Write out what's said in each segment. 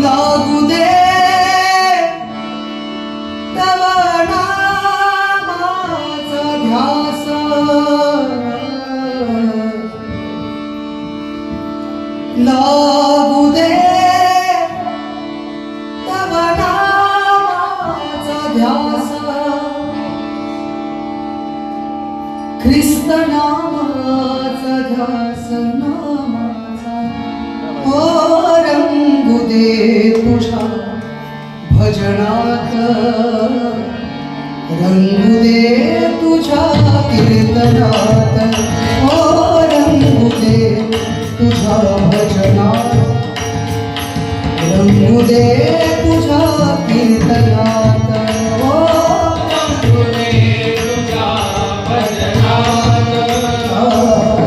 लागू दे तव नामाचा ध्यास, लागू दे तव नामाचा ध्यास, ख्रिस्त नामाचा ध्यास, नामाचा ओ रंगू दे तुझ्या भजनात, रंगू दे तुझ्या कीर्तनात, ओ रंगू दे तुझ्या भजनात, रंगू दे तुझ्या कीर्तनात, ओ रंगू दे तुझ्या भजनात,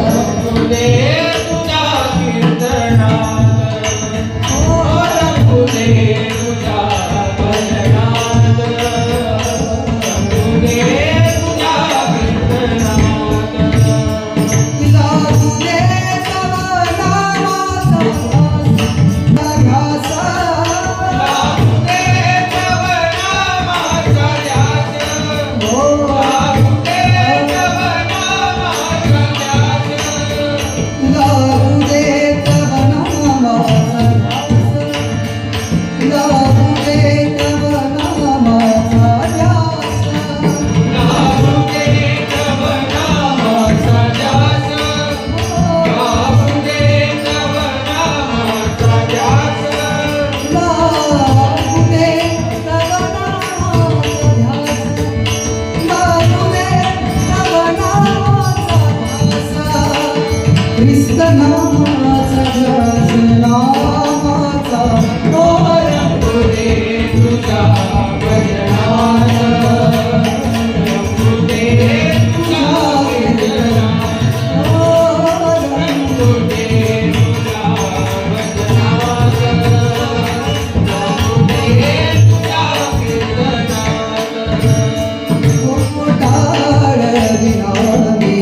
रंगू दे तुझ्या कीर्तनात, ओ रंगू दे तुझ्या भजनात, रंगू दे तुझ्या कीर्तनात. लागू दे तव नामाचा ध्यास, लागू दे तव नामाचा ध्यास, ओ लागू दे तव नामाचा ध्यास, लागू दे तव नामाचा ध्यास, लागू दे तव नामाचा ध्यास, लागू दे तव नामाचा ध्यास, लागू दे तव नामाचा ध्यास, लागू दे तव नामाचा ध्यास, लागू दे तव नामाचा ध्यास, ख्रिस्त नामाचा ध्यास, नामाचा ओ रंगू दे तुझ्या भजनात, रंगू दे तुझ्या कीर्तनात, रंगू दे तुझ्या भजनात, रंगू दे तुझ्या कीर्तनात. टाळ विनामी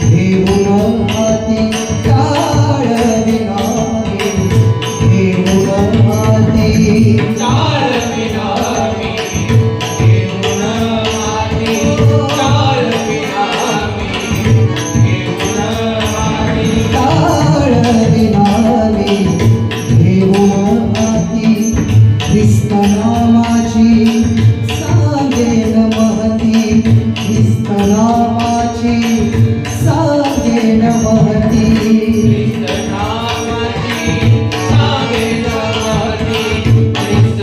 घेऊन हाती, टाळ विनामी घेऊन हाती, चाल विनामी घेऊन हाती, चाल विनामी घेऊन हाती, टाळ विनामी घेऊन हाती, ख्रिस्त नामाची सांगेन महती, ख्रिस्त नामाची सांगेन महती, ख्रिस्त नामाची सांगेन महती, ख्रिस्त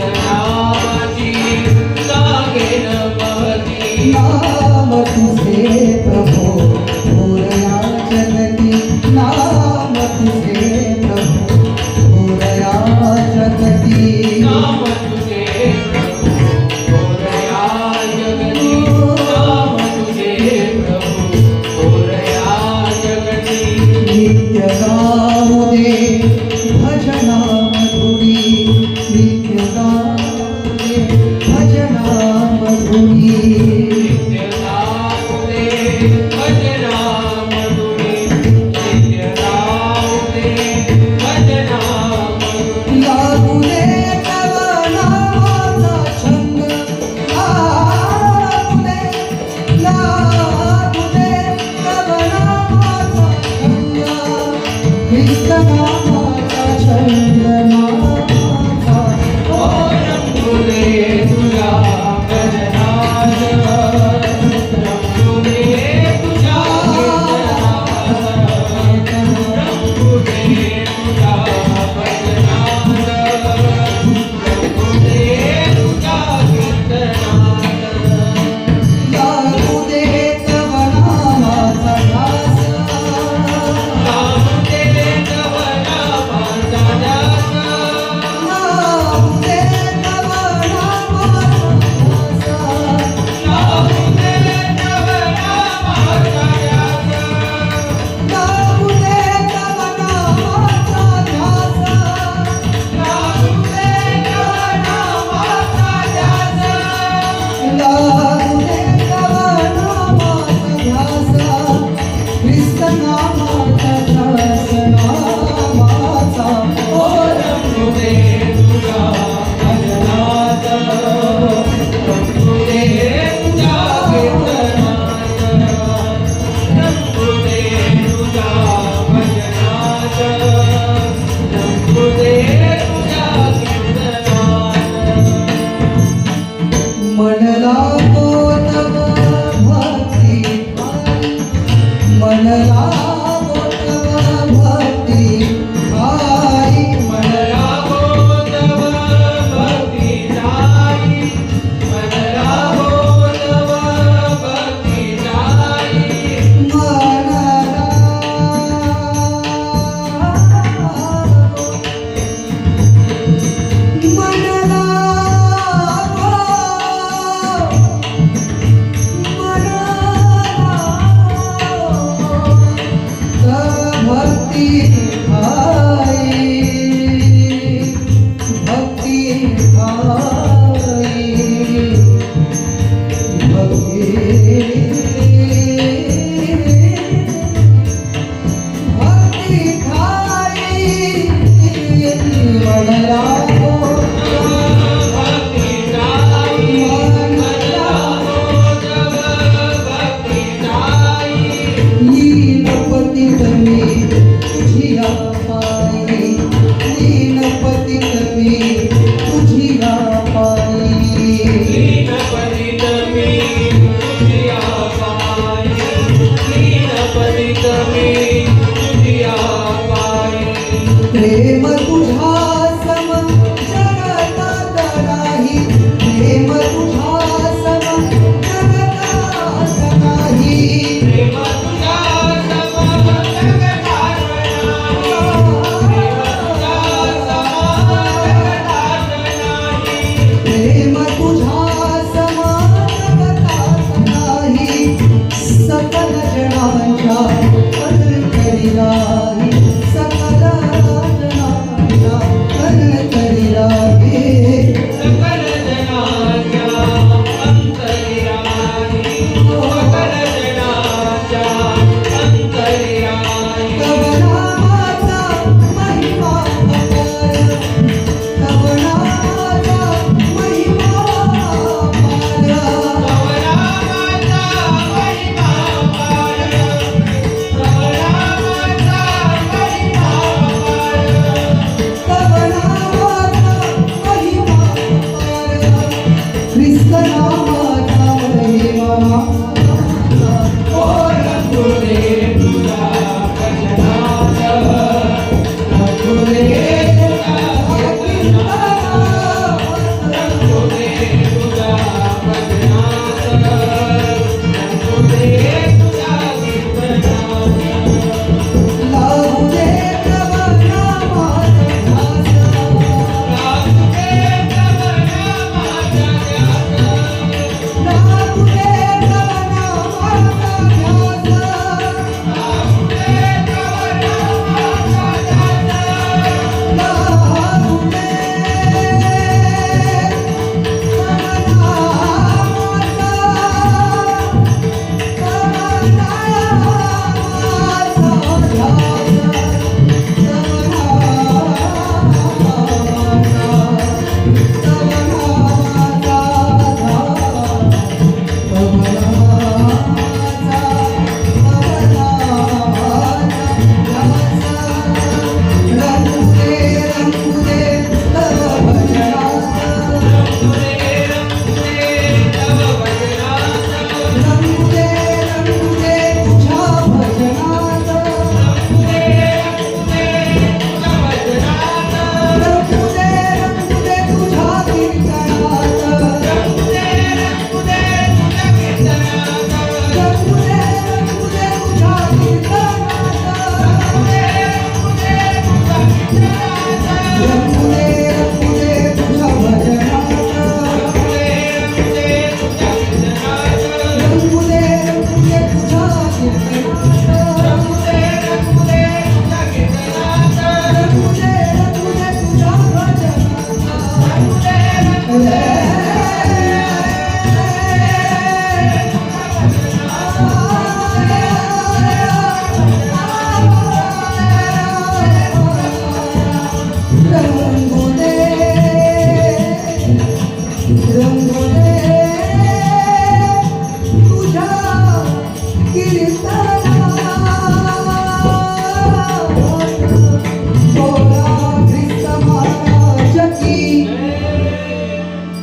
रे